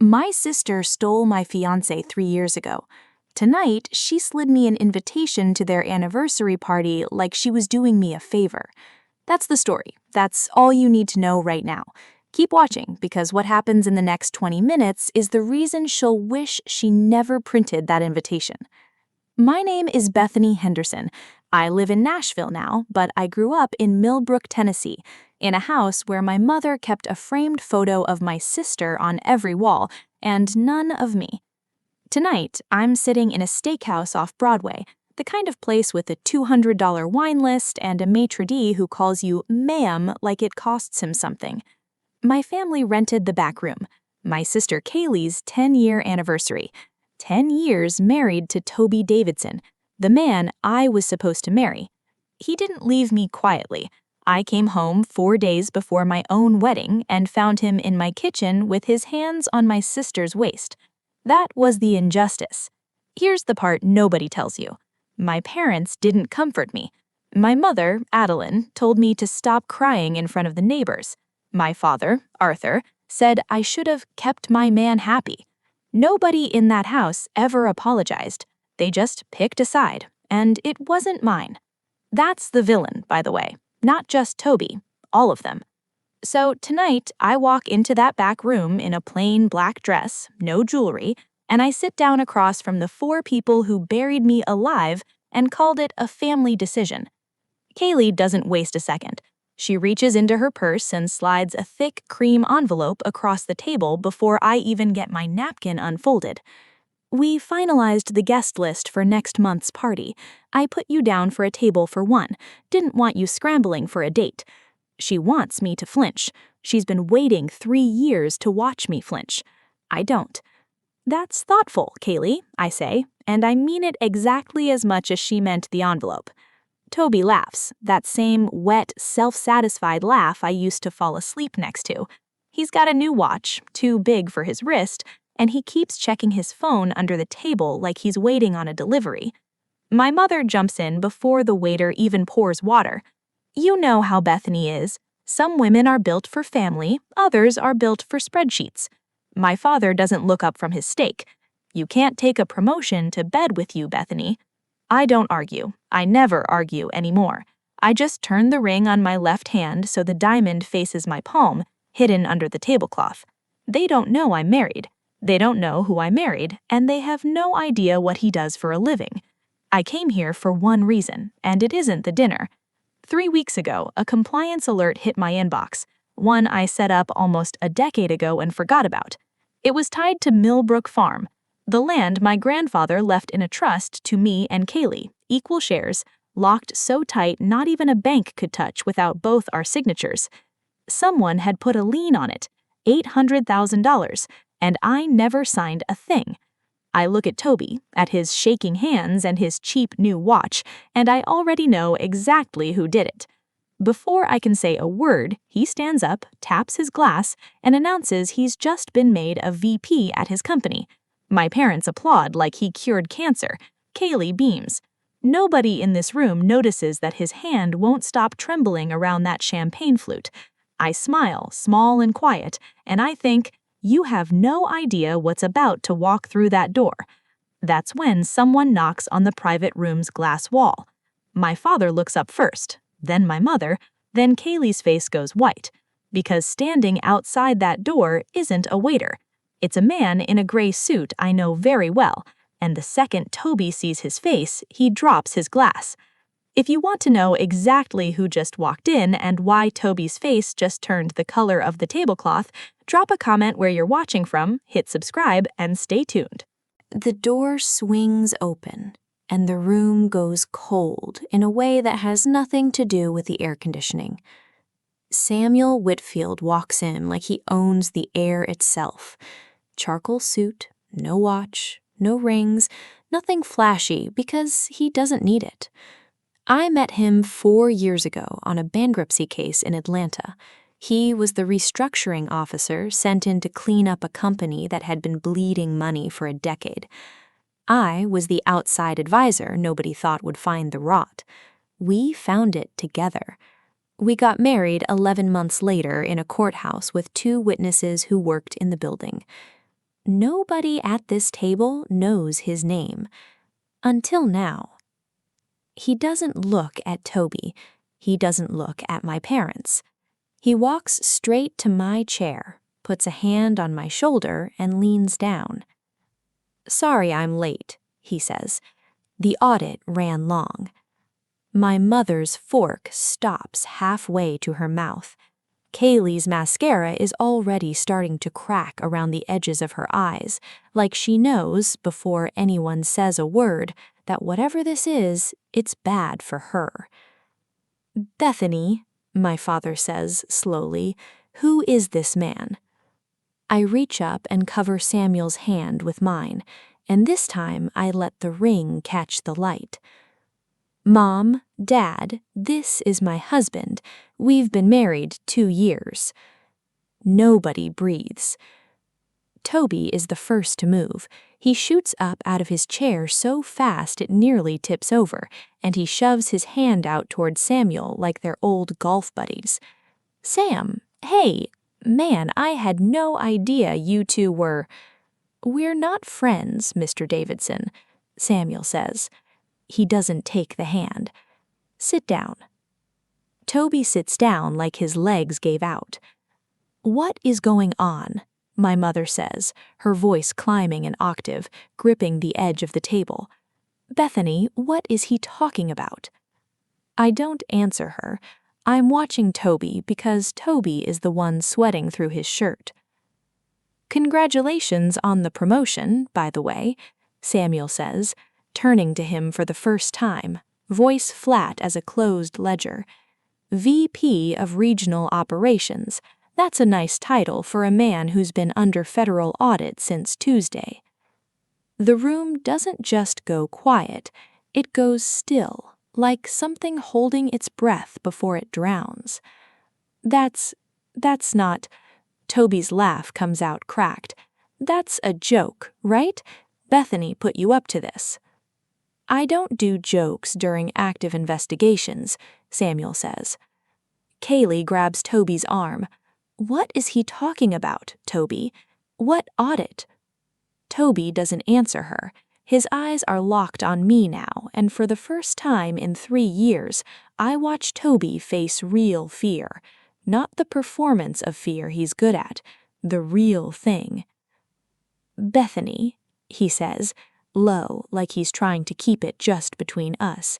My sister stole my fiancé 3 years ago. Tonight, she slid me an invitation to their anniversary party like she was doing me a favor. That's the story. That's all you need to know right now. Keep watching, because what happens in the next 20 minutes is the reason she'll wish she never printed that invitation. My name is Bethany Henderson. I live in Nashville now, but I grew up in Millbrook, Tennessee, in a house where my mother kept a framed photo of my sister on every wall and none of me. Tonight, I'm sitting in a steakhouse off Broadway, the kind of place with a $200 wine list and a maitre d' who calls you ma'am like it costs him something. My family rented the back room, my sister Kaylee's 10-year anniversary. 10 years married to Toby Davidson, the man I was supposed to marry. He didn't leave me quietly. I came home 4 days before my own wedding and found him in my kitchen with his hands on my sister's waist. That was the injustice. Here's the part nobody tells you. My parents didn't comfort me. My mother, Adeline, told me to stop crying in front of the neighbors. My father, Arthur, said I should have kept my man happy. Nobody in that house ever apologized. They just picked a side, and it wasn't mine. That's the villain, by the way, not just Toby, all of them. So tonight, I walk into that back room in a plain black dress, no jewelry, and I sit down across from the 4 people who buried me alive and called it a family decision. Kaylee doesn't waste a second. She reaches into her purse and slides a thick cream envelope across the table before I even get my napkin unfolded. We finalized the guest list for next month's party. I put you down for a table for 1. Didn't want you scrambling for a date. She wants me to flinch. She's been waiting 3 years to watch me flinch. I don't. That's thoughtful, Kaylee, I say, and I mean it exactly as much as she meant the envelope. Toby laughs, that same wet, self-satisfied laugh I used to fall asleep next to. He's got a new watch, too big for his wrist, and he keeps checking his phone under the table like he's waiting on a delivery. My mother jumps in before the waiter even pours water. You know how Bethany is. Some women are built for family, others are built for spreadsheets. My father doesn't look up from his steak. You can't take a promotion to bed with you, Bethany. I don't argue. I never argue anymore. I just turn the ring on my left hand so the diamond faces my palm, hidden under the tablecloth. They don't know I'm married. They don't know who I married, and they have no idea what he does for a living. I came here for one reason, and it isn't the dinner. 3 weeks ago, a compliance alert hit my inbox, one I set up almost a decade ago and forgot about. It was tied to Millbrook Farm, the land my grandfather left in a trust to me and Kaylee, equal shares, locked so tight not even a bank could touch without both our signatures. Someone had put a lien on it, $800,000, and I never signed a thing. I look at Toby, at his shaking hands and his cheap new watch, and I already know exactly who did it. Before I can say a word, he stands up, taps his glass, and announces he's just been made a VP at his company. My parents applaud like he cured cancer. Kaylee beams. Nobody in this room notices that his hand won't stop trembling around that champagne flute. I smile, small and quiet, and I think, you have no idea what's about to walk through that door. That's when someone knocks on the private room's glass wall. My father looks up first, then my mother, then Kaylee's face goes white, because standing outside that door isn't a waiter. It's a man in a gray suit I know very well, and the second Toby sees his face, he drops his glass. If you want to know exactly who just walked in and why Toby's face just turned the color of the tablecloth, drop a comment where you're watching from, hit subscribe, and stay tuned. The door swings open, and the room goes cold in a way that has nothing to do with the air conditioning. Samuel Whitfield walks in like he owns the air itself. Charcoal suit, no watch, no rings, nothing flashy because he doesn't need it. I met him 4 years ago on a bankruptcy case in Atlanta. He was the restructuring officer sent in to clean up a company that had been bleeding money for a decade. I was the outside advisor nobody thought would find the rot. We found it together. We got married 11 months later in a courthouse with 2 witnesses who worked in the building. Nobody at this table knows his name. Until now. He doesn't look at Toby. He doesn't look at my parents. He walks straight to my chair, puts a hand on my shoulder, and leans down. "Sorry I'm late," he says. "The audit ran long." My mother's fork stops halfway to her mouth. Kaylee's mascara is already starting to crack around the edges of her eyes, like she knows, before anyone says a word, that whatever this is, it's bad for her. "Bethany," my father says slowly, "who is this man?" I reach up and cover Samuel's hand with mine, and this time I let the ring catch the light. "Mom, Dad, this is my husband. We've been married 2 years." Nobody breathes. Toby is the first to move. He shoots up out of his chair so fast it nearly tips over, and he shoves his hand out toward Samuel like they're old golf buddies. "Sam, hey, man, I had no idea you two were—" "We're not friends, Mr. Davidson," Samuel says. He doesn't take the hand. "Sit down." Toby sits down like his legs gave out. "What is going on?" my mother says, her voice climbing an octave, gripping the edge of the table. "Bethany, what is he talking about?" I don't answer her. I'm watching Toby because Toby is the one sweating through his shirt. "Congratulations on the promotion, by the way," Samuel says, turning to him for the first time, voice flat as a closed ledger. "VP of Regional Operations. That's a nice title for a man who's been under federal audit since Tuesday." The room doesn't just go quiet, it goes still, like something holding its breath before it drowns. That's not," Toby's laugh comes out cracked. "That's a joke, right? Bethany put you up to this." "I don't do jokes during active investigations," Samuel says. Kaylee grabs Toby's arm. "What is he talking about, Toby? What audit?" Toby doesn't answer her. His eyes are locked on me now, and for the first time in 3 years, I watch Toby face real fear. Not the performance of fear he's good at, the real thing. "Bethany," he says, low, like he's trying to keep it just between us.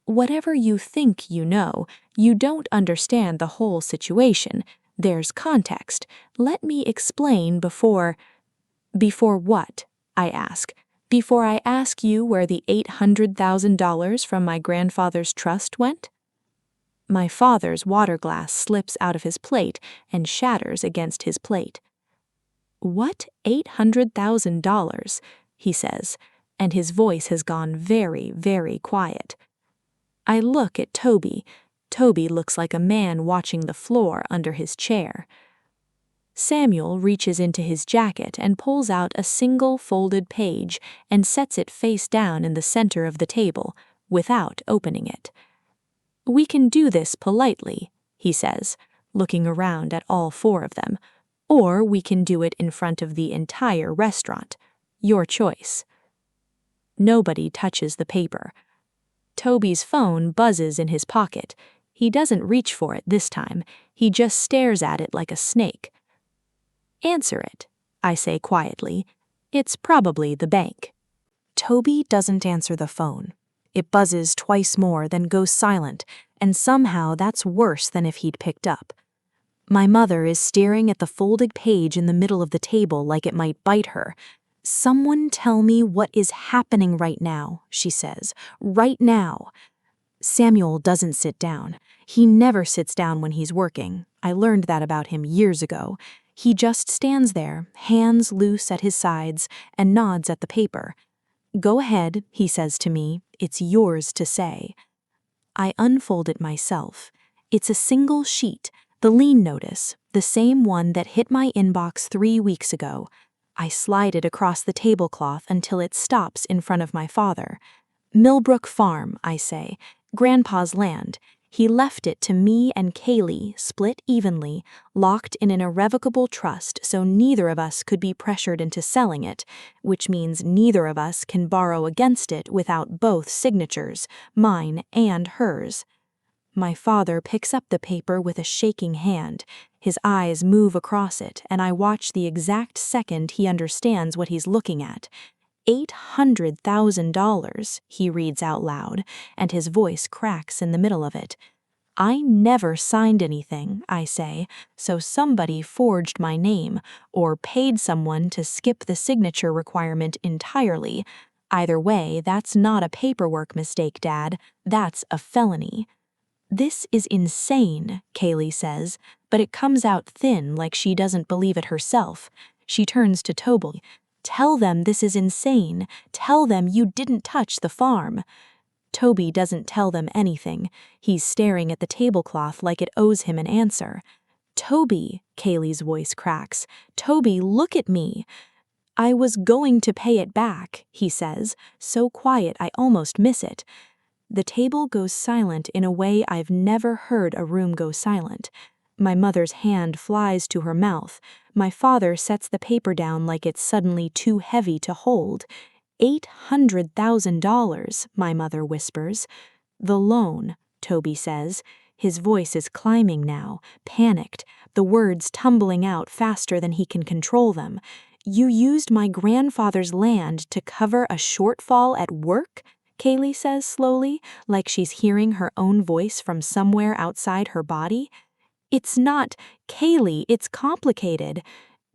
"Whatever you think you know, you don't understand the whole situation. There's context. Let me explain before—" "Before what?" I ask. "Before I ask you where the $800,000 from my grandfather's trust went?" My father's water glass slips out of his plate and shatters against his plate. "What $800,000? He says, and his voice has gone very, very quiet. I look at Toby. Toby looks like a man watching the floor under his chair. Samuel reaches into his jacket and pulls out a single folded page and sets it face down in the center of the table, without opening it. "We can do this politely," he says, looking around at all 4 of them, "or we can do it in front of the entire restaurant. Your choice." Nobody touches the paper. Toby's phone buzzes in his pocket. He doesn't reach for it this time. He just stares at it like a snake. "Answer it," I say quietly. "It's probably the bank." Toby doesn't answer the phone. It buzzes twice more, then goes silent, and somehow that's worse than if he'd picked up. My mother is staring at the folded page in the middle of the table like it might bite her. "Someone tell me what is happening right now," she says. "Right now." Samuel doesn't sit down. He never sits down when he's working. I learned that about him years ago. He just stands there, hands loose at his sides, and nods at the paper. "Go ahead," he says to me. "It's yours to say." I unfold it myself. It's a single sheet, the lien notice, the same one that hit my inbox 3 weeks ago. I slide it across the tablecloth until it stops in front of my father. "Millbrook Farm," I say. "Grandpa's land. He left it to me and Kaylee, split evenly, locked in an irrevocable trust so neither of us could be pressured into selling it, which means neither of us can borrow against it without both signatures, mine and hers. My father picks up the paper with a shaking hand. His eyes move across it, and I watch the exact second he understands what he's looking at. $800,000, he reads out loud, and his voice cracks in the middle of it. I never signed anything, I say, so somebody forged my name or paid someone to skip the signature requirement entirely. Either way, that's not a paperwork mistake, Dad. That's a felony. This is insane, Kaylee says, but it comes out thin like she doesn't believe it herself. She turns to Toby. Tell them this is insane. Tell them you didn't touch the farm. Toby doesn't tell them anything. He's staring at the tablecloth like it owes him an answer. Toby, Kaylee's voice cracks. Toby, look at me. I was going to pay it back, he says, so quiet I almost miss it. The table goes silent in a way I've never heard a room go silent. My mother's hand flies to her mouth. My father sets the paper down like it's suddenly too heavy to hold. $800,000, my mother whispers. The loan, Toby says. His voice is climbing now, panicked, the words tumbling out faster than he can control them. You used my grandfather's land to cover a shortfall at work? Kaylee says slowly, like she's hearing her own voice from somewhere outside her body. It's not, Kaylee, it's complicated.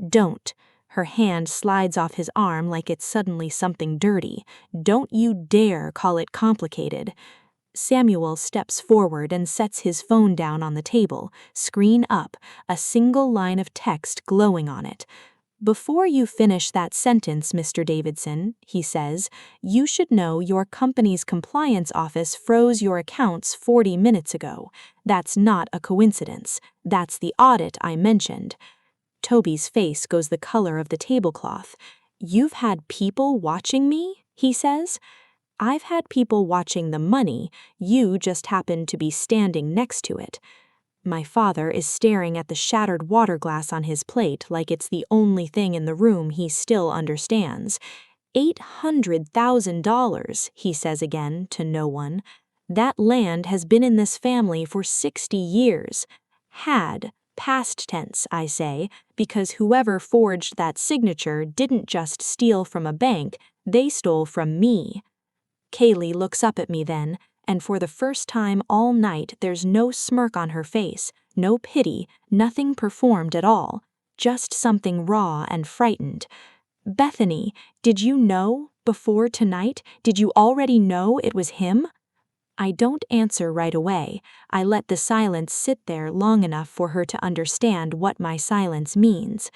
Don't. Her hand slides off his arm like it's suddenly something dirty. Don't you dare call it complicated. Samuel steps forward and sets his phone down on the table, screen up, a single line of text glowing on it. Before you finish that sentence, Mr. Davidson, he says, you should know your company's compliance office froze your accounts 40 minutes ago. That's not a coincidence. That's the audit I mentioned. Toby's face goes the color of the tablecloth. You've had people watching me, he says. I've had people watching the money. You just happened to be standing next to it. My father is staring at the shattered water glass on his plate like it's the only thing in the room he still understands. $800,000, he says again, to no one. That land has been in this family for 60 years. Had, past tense, I say, because whoever forged that signature didn't just steal from a bank, they stole from me. Kaylee looks up at me then, and for the first time all night there's no smirk on her face, no pity, nothing performed at all, just something raw and frightened. Bethany, did you know, before tonight, did you already know it was him? I don't answer right away. I let the silence sit there long enough for her to understand what my silence means.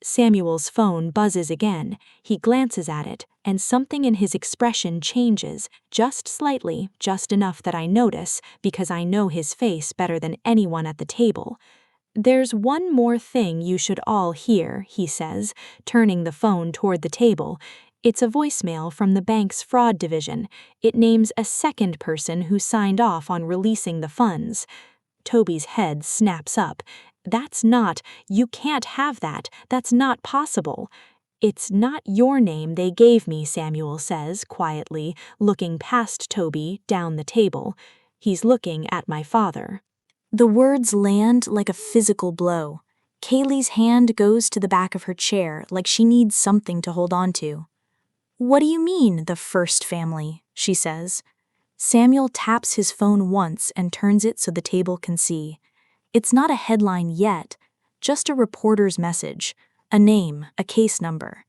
Samuel's phone buzzes again. He glances at it, and something in his expression changes, just slightly, just enough that I notice, because I know his face better than anyone at the table. There's one more thing you should all hear, he says, turning the phone toward the table. It's a voicemail from the bank's fraud division. It names a second person who signed off on releasing the funds. Toby's head snaps up. That's not, you can't have that, that's not possible. It's not your name they gave me, Samuel says, quietly, looking past Toby, down the table. He's looking at my father. The words land like a physical blow. Kaylee's hand goes to the back of her chair like she needs something to hold on to. What do you mean, the first family? She says. Samuel taps his phone once and turns it so the table can see. It's not a headline yet, just a reporter's message, a name, a case number.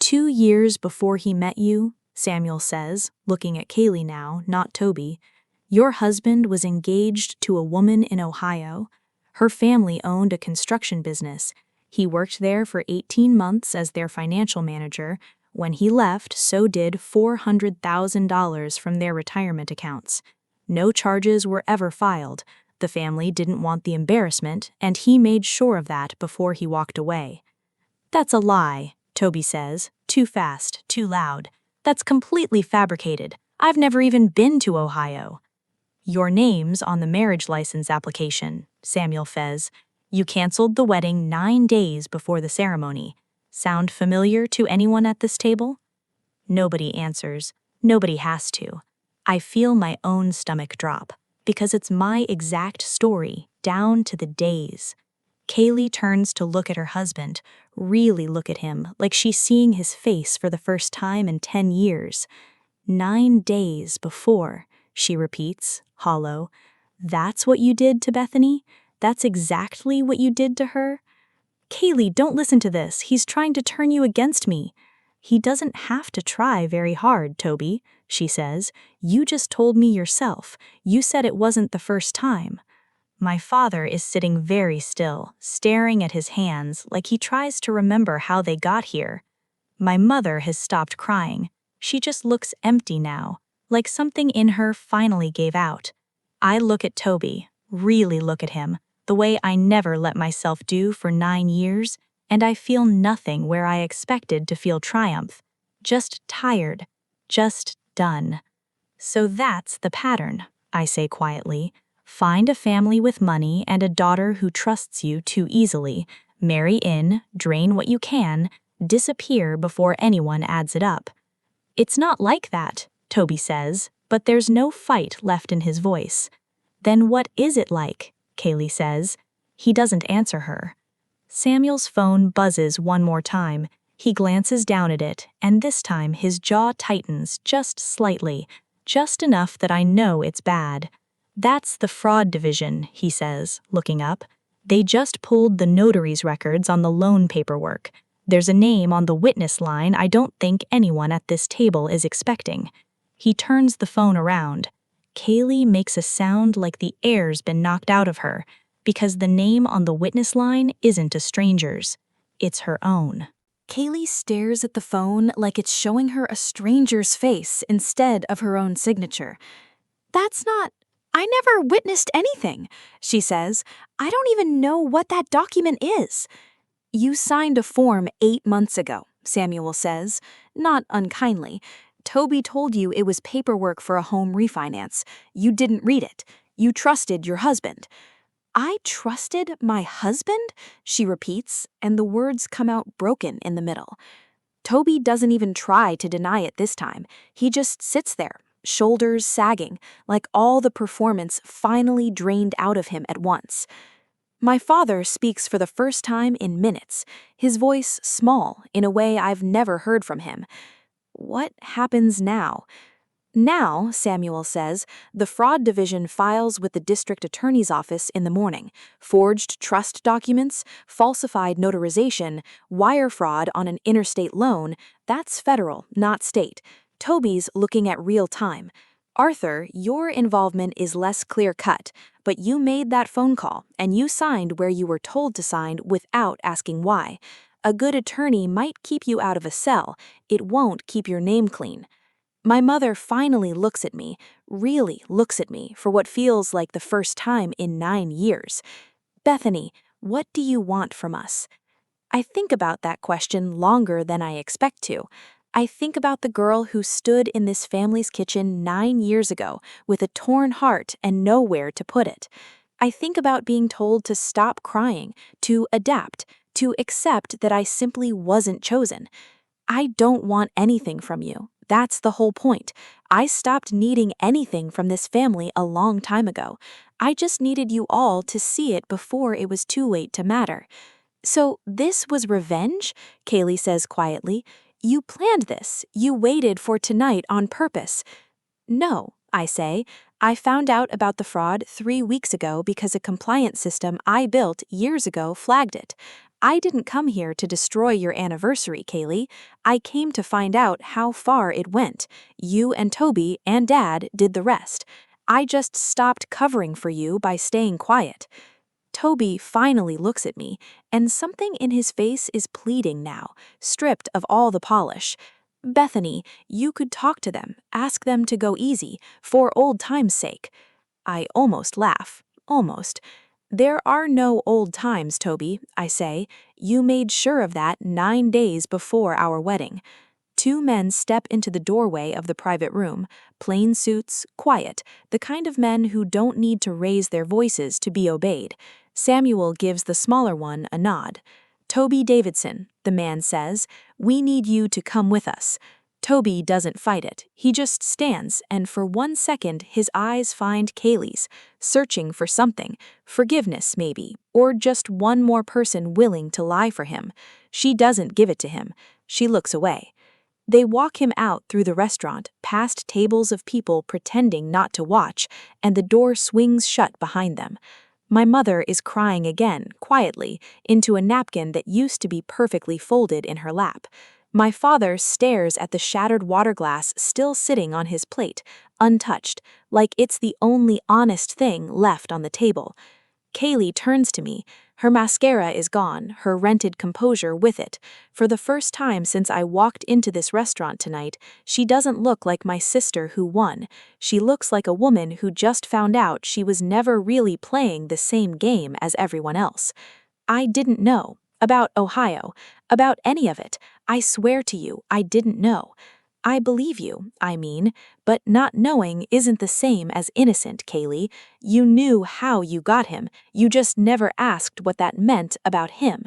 2 years before he met you, Samuel says, looking at Kaylee now, not Toby, your husband was engaged to a woman in Ohio. Her family owned a construction business. He worked there for 18 months as their financial manager. When he left, so did $400,000 from their retirement accounts. No charges were ever filed. The family didn't want the embarrassment, and he made sure of that before he walked away. That's a lie, Toby says, too fast, too loud. That's completely fabricated. I've never even been to Ohio. "Your name's on the marriage license application," Samuel says. "You canceled the wedding 9 days before the ceremony. Sound familiar to anyone at this table?" Nobody answers. Nobody has to. I feel my own stomach drop, because it's my exact story, down to the days. Kaylee turns to look at her husband, really look at him, like she's seeing his face for the first time in 10 years. 9 days before, she repeats, hollow. "That's what you did to Bethany? That's exactly what you did to her?" "Kaylee, don't listen to this. He's trying to turn you against me." "He doesn't have to try very hard, Toby," she says. "You just told me yourself. You said it wasn't the first time." My father is sitting very still, staring at his hands like he tries to remember how they got here. My mother has stopped crying. She just looks empty now, like something in her finally gave out. I look at Toby, really look at him, the way I never let myself do for 9 years, and I feel nothing where I expected to feel triumph. Just tired. Just done. "So that's the pattern," I say quietly. "Find a family with money and a daughter who trusts you too easily, marry in, drain what you can, disappear before anyone adds it up." "It's not like that," Toby says, but there's no fight left in his voice. "Then what is it like?" Kaylee says. He doesn't answer her. Samuel's phone buzzes one more time. He glances down at it, and this time his jaw tightens just slightly, just enough that I know it's bad. "That's the fraud division," he says, looking up. "They just pulled the notary's records on the loan paperwork. There's a name on the witness line I don't think anyone at this table is expecting." He turns the phone around. Kaylee makes a sound like the air's been knocked out of her, because the name on the witness line isn't a stranger's. It's her own. Kaylee stares at the phone like it's showing her a stranger's face instead of her own signature. I never witnessed anything," she says. "I don't even know what that document is." "You signed a form 8 months ago," Samuel says, not unkindly. "Toby told you it was paperwork for a home refinance. You didn't read it. You trusted your husband." "I trusted my husband?" she repeats, and the words come out broken in the middle. Toby doesn't even try to deny it this time. He just sits there, shoulders sagging, like all the performance finally drained out of him at once. My father speaks for the first time in minutes, his voice small in a way I've never heard from him. "What happens now?" "Now," Samuel says, "the fraud division files with the district attorney's office in the morning. Forged trust documents, falsified notarization, wire fraud on an interstate loan, that's federal, not state. Toby's looking at real time. Arthur, your involvement is less clear-cut, but you made that phone call, and you signed where you were told to sign without asking why. A good attorney might keep you out of a cell, it won't keep your name clean." My mother finally looks at me, really looks at me for what feels like the first time in 9 years. "Bethany, what do you want from us?" I think about that question longer than I expect to. I think about the girl who stood in this family's kitchen 9 years ago with a torn heart and nowhere to put it. I think about being told to stop crying, to adapt, to accept that I simply wasn't chosen. I don't want anything from you. That's the whole point. I stopped needing anything from this family a long time ago. I just needed you all to see it before it was too late to matter. "So this was revenge?" Kaylee says quietly. "You planned this. You waited for tonight on purpose." "No," I say. "I found out about the fraud 3 weeks ago because a compliance system I built years ago flagged it. I didn't come here to destroy your anniversary, Kaylee. I came to find out how far it went. You and Toby and Dad did the rest. I just stopped covering for you by staying quiet." Toby finally looks at me, and something in his face is pleading now, stripped of all the polish. "Bethany, you could talk to them, ask them to go easy, for old time's sake." I almost laugh. Almost. "There are no old times, Toby," I say. "You made sure of that 9 days before our wedding." Two men step into the doorway of the private room, plain suits, quiet, the kind of men who don't need to raise their voices to be obeyed. Samuel gives the smaller one a nod. "Toby Davidson," the man says, "we need you to come with us." Toby doesn't fight it. He just stands, and for 1 second his eyes find Kaylee's, searching for something, forgiveness maybe, or just one more person willing to lie for him. She doesn't give it to him. She looks away. They walk him out through the restaurant, past tables of people pretending not to watch, and the door swings shut behind them. My mother is crying again, quietly, into a napkin that used to be perfectly folded in her lap. My father stares at the shattered water glass still sitting on his plate, untouched, like it's the only honest thing left on the table. Kaylee turns to me. Her mascara is gone, her rented composure with it. For the first time since I walked into this restaurant tonight, she doesn't look like my sister who won. She looks like a woman who just found out she was never really playing the same game as everyone else. I didn't know. About Ohio. About any of it. I swear to you, I didn't know. I believe you, I mean, but not knowing isn't the same as innocent, Kaylee. You knew how you got him, you just never asked what that meant about him.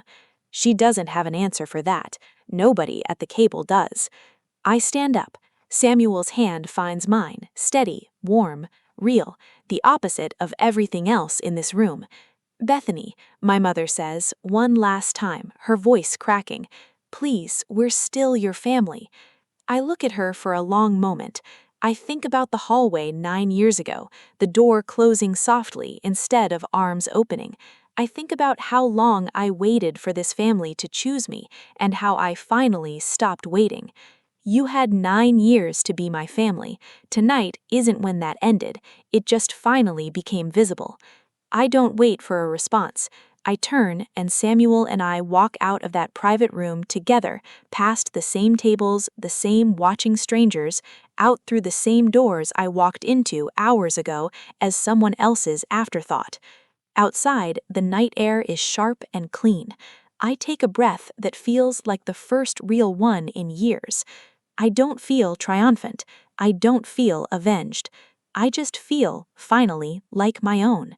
She doesn't have an answer for that. Nobody at the table does. I stand up. Samuel's hand finds mine, steady, warm, real, the opposite of everything else in this room. "Bethany," my mother says, one last time, her voice cracking. "Please, we're still your family." I look at her for a long moment. I think about the hallway 9 years ago, the door closing softly instead of arms opening. I think about how long I waited for this family to choose me, and how I finally stopped waiting. You had 9 years to be my family. Tonight isn't when that ended, it just finally became visible. I don't wait for a response. I turn, and Samuel and I walk out of that private room together, past the same tables, the same watching strangers, out through the same doors I walked into hours ago as someone else's afterthought. Outside, the night air is sharp and clean. I take a breath that feels like the first real one in years. I don't feel triumphant. I don't feel avenged. I just feel, finally, like my own.